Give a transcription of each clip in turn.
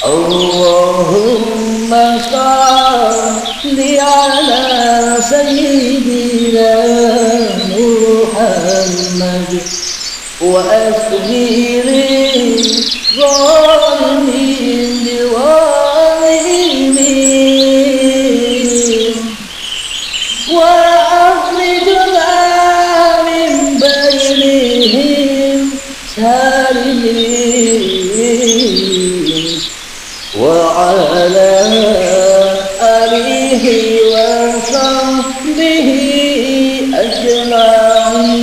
Allahumma salli ala sayyidina Muhammad wa asghiri zalimin biwalimin wa akhrijna min bainihim salimin wa ala alihi wa sahbihi ajma'in.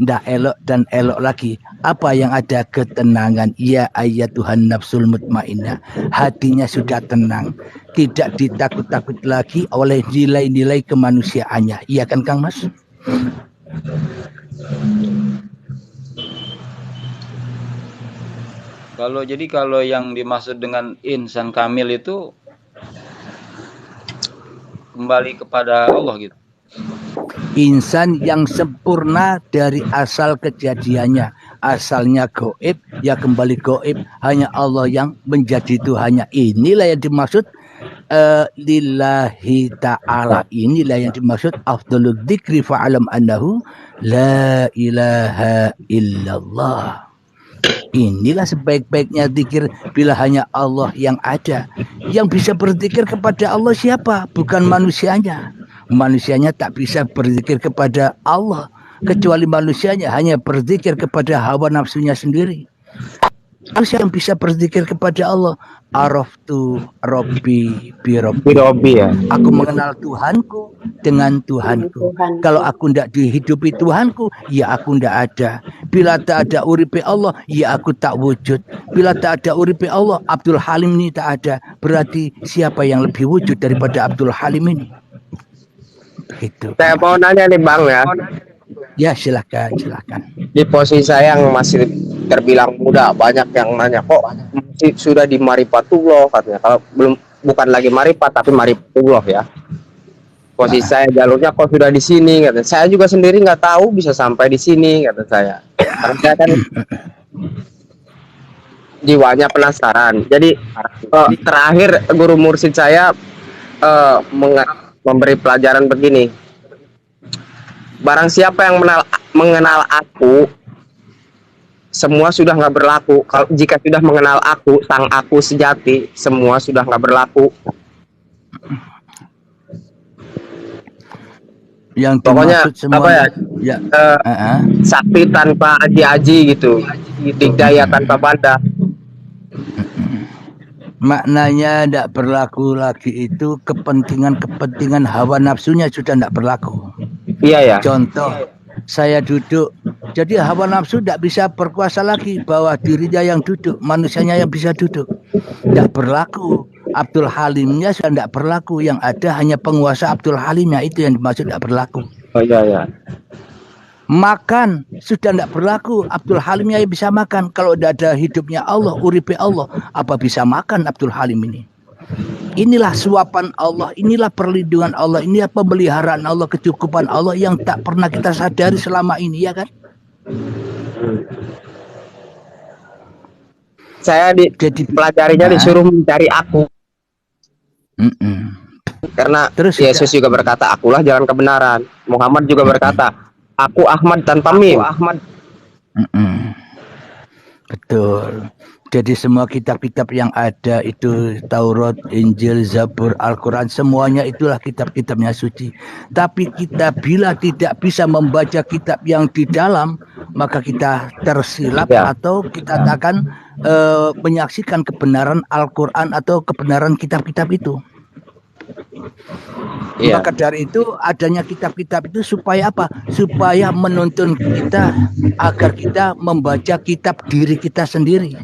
Ndak elok dan elok lagi. Apa yang ada? Ketenangan. Ya ayyatuhan nafsul mutmainnah. Hatinya sudah tenang. Tidak ditakut-takut lagi oleh nilai-nilai kemanusiaannya. Iya kan Kang Mas? Kalau yang dimaksud dengan insan kamil itu kembali kepada Allah gitu. Insan yang sempurna dari asal kejadiannya. Asalnya gaib, ya kembali gaib. Hanya Allah yang menjadi Tuhannya. Inilah yang dimaksud lillahi ta'ala. Inilah yang dimaksud afdalul dzikri fa'alam annahu la ilaha illallah. Inilah sebaik-baiknya zikir bila hanya Allah yang ada. Yang bisa berzikir kepada Allah siapa? Bukan manusianya. Manusianya tak bisa berzikir kepada Allah, kecuali manusianya hanya berzikir kepada hawa nafsunya sendiri. Manusia yang bisa berzikir kepada Allah, araftu rabbi bi rabbi, ya. Aku mengenal Tuhanku dengan Tuhanku. Kalau aku tidak dihidupi Tuhanku, ya aku tidak ada. Bila tak ada uripe Allah, ya aku tak wujud. Bila tak ada uripe Allah, Abdul Halim ini tak ada. Berarti siapa yang lebih wujud daripada Abdul Halim ini? Gitu. Saya mau nanya nih Bang ya. Ya silakan. Di posisi saya yang masih terbilang muda, banyak yang nanya kok masih sudah di Marifatullah katanya. Kalau bukan lagi Marifat tapi Marifatullah ya. Posisi saya jalurnya kok sudah di sini katanya. Saya juga sendiri nggak tahu bisa sampai di sini kata saya. Karena saya kan jiwanya penasaran. Jadi terakhir guru mursyid saya memberi pelajaran begini. Barang siapa yang mengenal aku, semua sudah nggak berlaku. Kalau jika sudah mengenal aku, sang aku sejati, semua sudah nggak berlaku. Yang pokoknya semua, apa ya? Sakti tanpa aji-aji gitu, dikdaya tanpa banda. Maknanya tidak berlaku lagi itu kepentingan hawa nafsunya sudah tidak berlaku. Iya ya. Contoh, saya duduk, jadi hawa nafsu tidak bisa berkuasa lagi bahwa dirinya yang duduk, manusianya yang bisa duduk. Tidak berlaku. Abdul Halimnya sudah tidak berlaku. Yang ada hanya penguasa Abdul Halimnya, itu yang dimaksud tidak berlaku. Oh iya ya. Makan sudah tidak berlaku. Abdul Halimnya bisa makan. Kalau tidak ada hidupnya Allah, uripe Allah, apa bisa makan Abdul Halim ini? Inilah suapan Allah, inilah perlindungan Allah, inilah pemeliharaan Allah, kecukupan Allah yang tak pernah kita sadari selama ini, ya kan? Saya jadi pelajarinya disuruh mencari aku. Karena terus Yesus juga berkata, akulah jalan kebenaran. Muhammad juga berkata, aku Ahmad tanpa mim. Betul. Jadi semua kitab-kitab yang ada itu Taurat, Injil, Zabur, Al-Quran, semuanya itulah kitab-kitabnya suci. Tapi kita bila tidak bisa membaca kitab yang di dalam, maka kita tersilap atau kita akan menyaksikan kebenaran Al-Quran atau kebenaran kitab-kitab itu. Maka dari itu adanya kitab-kitab itu supaya apa? Supaya menuntun kita agar kita membaca kitab diri kita sendiri.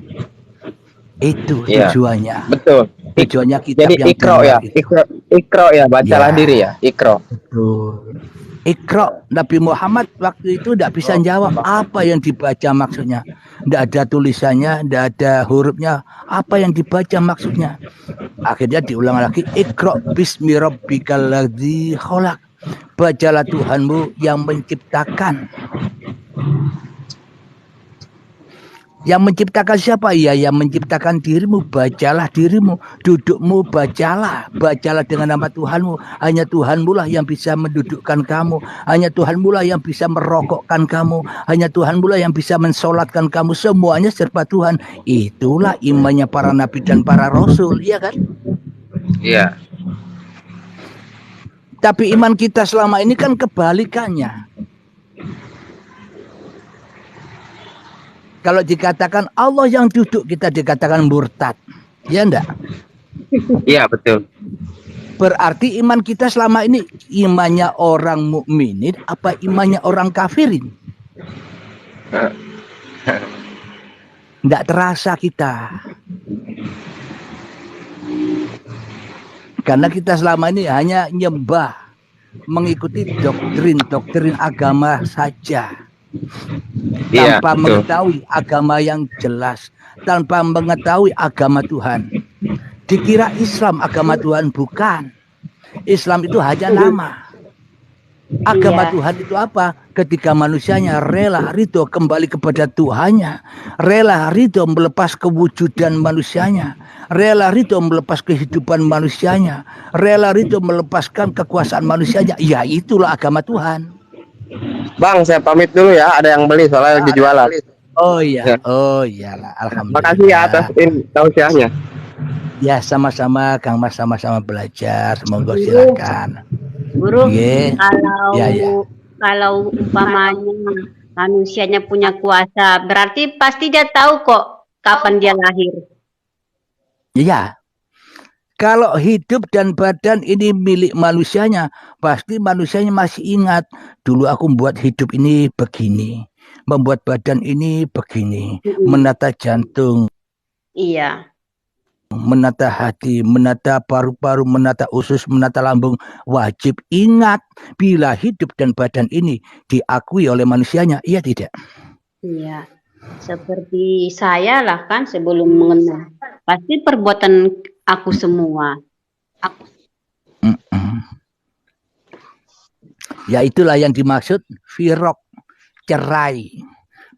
Itu tujuannya. Betul. Tujuannya kitab jadi yang ikro ya. Ikro ya, bacalah diri ya. Ikro. Betul. Ikro, Nabi Muhammad waktu itu tidak bisa jawab apa yang dibaca maksudnya. Tidak ada tulisannya, tidak ada hurufnya. Apa yang dibaca maksudnya. Akhirnya diulang lagi. Ikro bismi rabbikal ladzi khalaq. Bacalah Tuhanmu yang menciptakan. Yang menciptakan siapa? Ya, yang menciptakan dirimu. Bacalah dirimu. Dudukmu, bacalah. Bacalah dengan nama Tuhanmu. Hanya Tuhanmu lah yang bisa mendudukkan kamu. Hanya Tuhanmu lah yang bisa merokokkan kamu. Hanya Tuhanmu lah yang bisa mensolatkan kamu. Semuanya serba Tuhan. Itulah imannya para nabi dan para rasul. Iya kan? Iya. Tapi iman kita selama ini kan kebalikannya. Kalau dikatakan Allah yang duduk, kita dikatakan murtad. Ya enggak? Iya, betul. Berarti iman kita selama ini imannya orang mukminin apa imannya orang kafirin? Enggak terasa kita. Karena kita selama ini hanya nyembah, mengikuti doktrin agama saja. Tanpa mengetahui agama yang jelas, tanpa mengetahui agama Tuhan. Dikira Islam agama Tuhan, bukan. Islam itu hanya nama. Agama Tuhan itu apa? Ketika manusianya rela ridho kembali kepada Tuhannya, rela ridho melepas kewujudan manusianya, rela ridho melepas kehidupan manusianya, rela ridho melepaskan kekuasaan manusianya, ya itulah agama Tuhan. Bang, saya pamit dulu ya. Ada yang beli soalnya lagi jualan. Oh iya, Ya. oh iyalah, alhamdulillah. Makasih ya atas tausiahnya. Ya sama-sama, Kang Mas, sama-sama belajar. Semoga silakan. Guru, Ye. kalau umpamanya manusianya punya kuasa, berarti pasti dia tahu kok kapan dia lahir. Iya. Kalau hidup dan badan ini milik manusianya, pasti manusianya masih ingat. Dulu aku membuat hidup ini begini, membuat badan ini begini, menata jantung, Iya. menata hati, menata paru-paru, menata usus, menata lambung. Wajib ingat bila hidup dan badan ini diakui oleh manusianya, iya tidak? Iya. Seperti saya lah kan sebelum mengenal. Pasti perbuatan aku semua. Ya itulah yang dimaksud firok, cerai,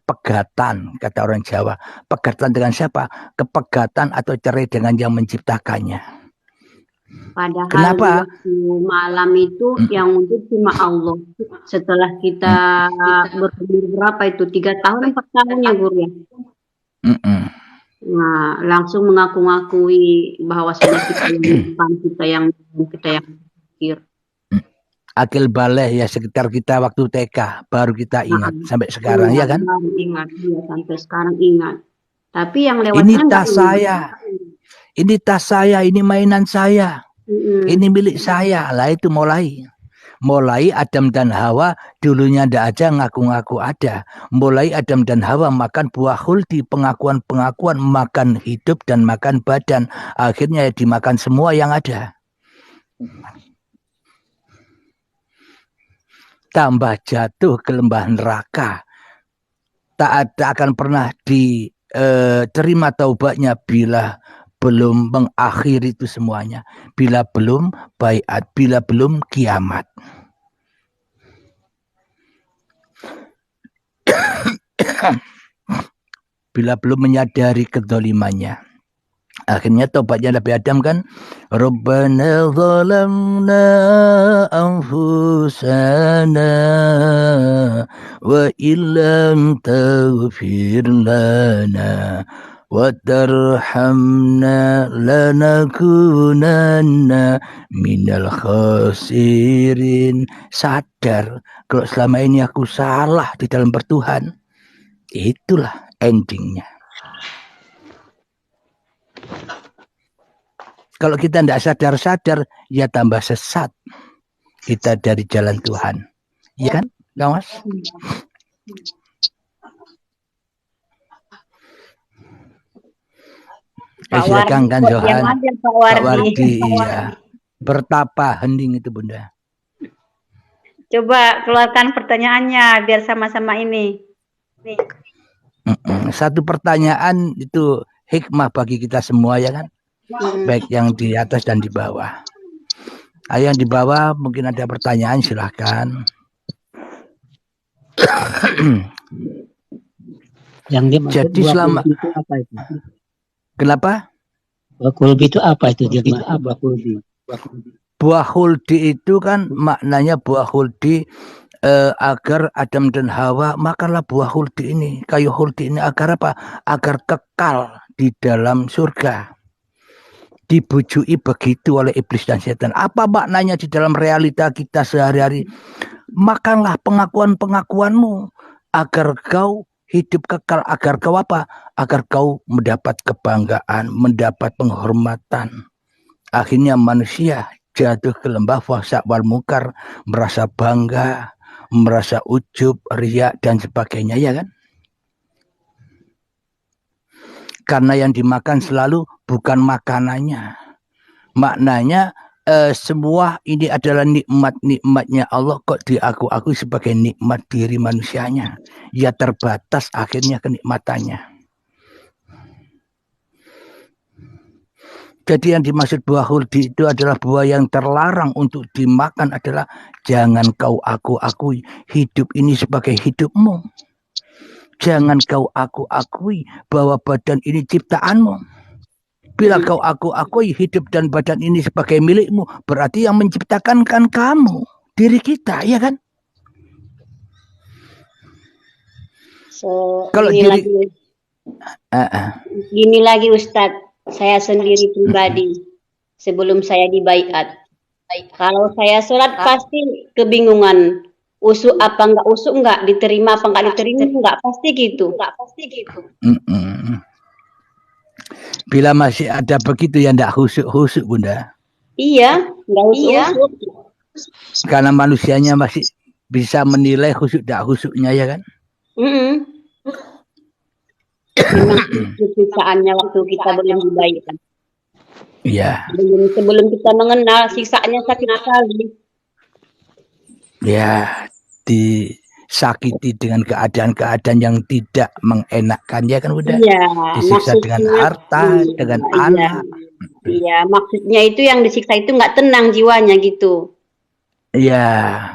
pegatan, kata orang Jawa. Pegatan dengan siapa? Kepegatan atau cerai dengan yang menciptakannya. Padahal Kenapa? waktu malam itu yang untuk cuma Allah. Setelah kita berumur berapa itu? 3 tahun, 4 tahun ya guru ya. Nah, langsung mengaku-ngakui bahwasanya kita yang pikir. Akil balik ya sekitar kita waktu TK baru kita ingat sampai sekarang ya kan? Ingat, ya, sampai sekarang ingat. Tapi yang lewat Ini tas saya, ini tas saya, ini mainan saya, ini milik saya. Lah itu mulai Adam dan Hawa dulunya ndak ada ngaku-ngaku ada. Mulai Adam dan Hawa makan buah khuldi, pengakuan makan hidup dan makan badan. Akhirnya dimakan semua yang ada. Tambah jatuh ke lembah neraka. Tak akan pernah diterima taubatnya bila belum mengakhiri itu semuanya. Bila belum baiat, bila belum kiamat. Bila belum menyadari kedolimannya. Akhirnya tobatnya Nabi Adam kan, Rabbana zalamna anfusana wa illam taghfir lana wa tarhamna lanakunanna minal khasirin. Sadar kalau selama ini aku salah di dalam bertuhan. Itulah endingnya. Kalau kita tidak sadar-sadar, ya tambah sesat kita dari jalan Tuhan. Iya kan, Kang Mas? Silakan kan Johan. Pak Wardi, iya. Bertapa hening itu Bunda. Coba keluarkan pertanyaannya biar sama-sama ini. Satu pertanyaan itu hikmah bagi kita semua ya kan? Baik yang di atas dan di bawah. Ayo yang di bawah mungkin ada pertanyaan silahkan. Yang dimaksud Jadi buah selama kulbi itu apa itu? kenapa? Buah kulbi itu apa itu? Jadi buah kulbi. Buah huldi itu kan maknanya buah huldi agar Adam dan Hawa makanlah buah huldi ini. Kayu huldi ini agar apa? Agar kekal di dalam surga. Dibujui begitu oleh iblis dan setan. Apa maknanya di dalam realita kita sehari-hari? Makanlah pengakuan-pengakuanmu agar kau hidup kekal, agar kau apa? Agar kau mendapat kebanggaan, mendapat penghormatan. Akhirnya manusia jatuh ke lembah fahsya wal munkar, merasa bangga, merasa ujub, riya dan sebagainya, ya kan? Karena yang dimakan selalu bukan makanannya. Maknanya semua ini adalah nikmat-nikmatnya Allah kok diaku-akui sebagai nikmat diri manusianya. Ya terbatas akhirnya kenikmatannya. Jadi yang dimaksud buah huldi itu adalah buah yang terlarang untuk dimakan adalah jangan kau aku-akui hidup ini sebagai hidupmu. Jangan kau aku-akui bahwa badan ini ciptaanmu. Bila kau aku-akui hidup dan badan ini sebagai milikmu, berarti yang menciptakan kan kamu, diri kita, ya kan? So, Kalau gini diri gini lagi Ustadz, saya sendiri pribadi sebelum saya dibaiat. Kalau saya sholat pasti kebingungan. Usuk apa enggak usuk enggak, diterima apa enggak diterima enggak, pasti gitu. Bila masih ada begitu yang enggak husuk-husuk Bunda. Iya, enggak usuk-usuk. Karena manusianya masih bisa menilai husuk enggak husuknya, ya kan? Memang siksaannya waktu kita belum dibaiat. Iya. Sebelum kita mengenal siksaannya sakit sekali. Ya, disakiti dengan keadaan-keadaan yang tidak mengenakkan, ya kan udah. Iya, Disiksa dengan harta, dengan anak. Iya, maksudnya itu yang disiksa itu nggak tenang jiwanya gitu. Iya.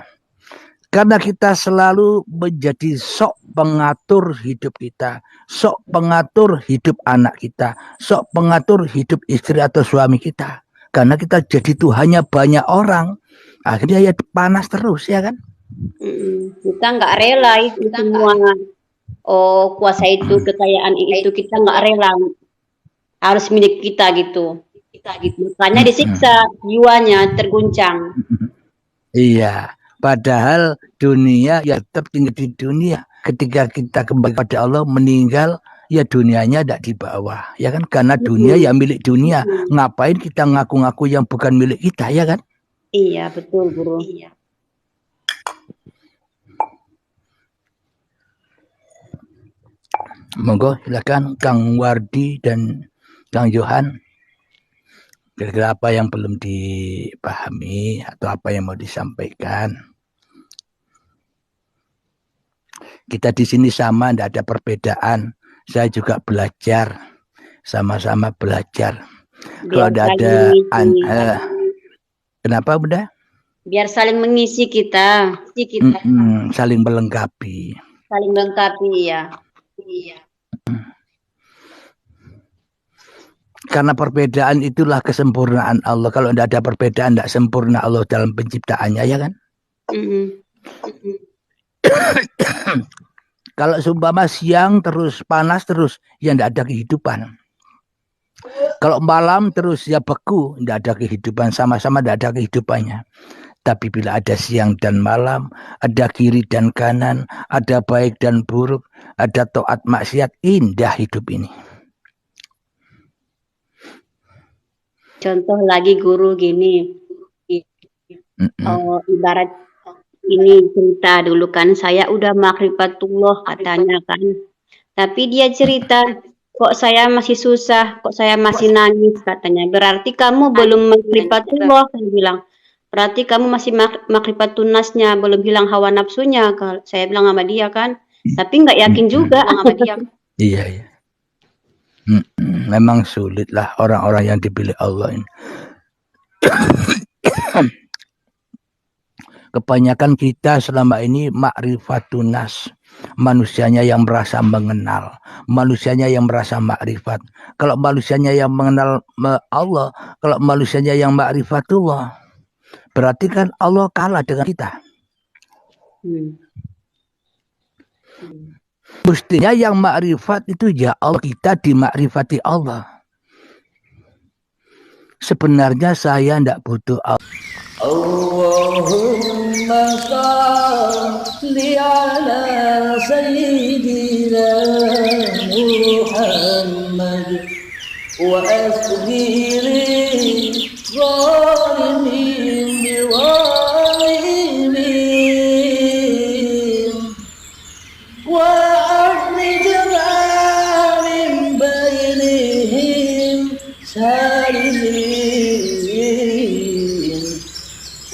Karena kita selalu menjadi sok pengatur hidup kita, sok pengatur hidup anak kita, sok pengatur hidup istri atau suami kita. Karena kita jadi Tuhannya banyak orang, akhirnya ya panas terus, ya kan? Kita nggak rela itu semua. Oh, kuasa itu, kekayaan itu kita nggak rela. Harus milik kita gitu. Makanya disiksa, jiwanya terguncang. Iya. Padahal dunia ya tetap tinggal di dunia. Ketika kita kembali pada Allah meninggal, ya dunianya tidak di bawah, ya kan? Karena dunia ya milik dunia. Ngapain kita ngaku-ngaku yang bukan milik kita, ya kan? Iya, betul, Guru. Monggo silakan Kang Wardi dan Kang Johan. Kira-kira apa yang belum dipahami atau apa yang mau disampaikan? Kita di sini sama, tidak ada perbedaan. Saya juga belajar, sama-sama belajar. Kalau ada kenapa Bunda? Biar saling mengisi kita. Saling melengkapi. Saling melengkapi, ya. Karena perbedaan itulah kesempurnaan Allah. Kalau tidak ada perbedaan, tidak sempurna Allah dalam penciptaannya, ya kan? Kalau seumpama siang terus panas terus, ya tidak ada kehidupan. Kalau malam terus ya beku, tidak ada kehidupan, sama-sama tidak ada kehidupannya. Tapi bila ada siang dan malam, ada kiri dan kanan, ada baik dan buruk, ada taat maksiat, indah hidup ini. Contoh lagi Guru gini, ibarat ini cerita dulu kan, saya udah makrifatullah katanya kan, tapi dia cerita kok saya masih susah, kok saya masih nangis katanya, berarti kamu belum makrifatullah, saya bilang, berarti kamu masih makrifatun nasnya, belum hilang hawa nafsunya, kalau saya bilang sama dia kan, tapi nggak yakin juga sama dia. Iya. Memang sulit lah orang-orang yang dipilih Allah ini. Kebanyakan kita selama ini ma'rifatun nas, Manusianya yang merasa mengenal, manusianya yang merasa makrifat. Kalau manusianya yang mengenal Allah, kalau manusianya yang makrifatullah, berarti kan Allah kalah dengan kita. Mestinya yang makrifat itu ya Allah, kita dimakrifati Allah. Sebenarnya saya tidak butuh Allah. Allahumma salli ala sayyidina Muhammad wa asghiri zalimin biwalimin wa akhrijna min bainihim salimin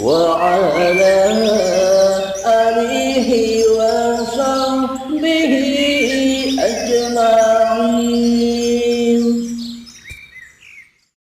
وعلى آله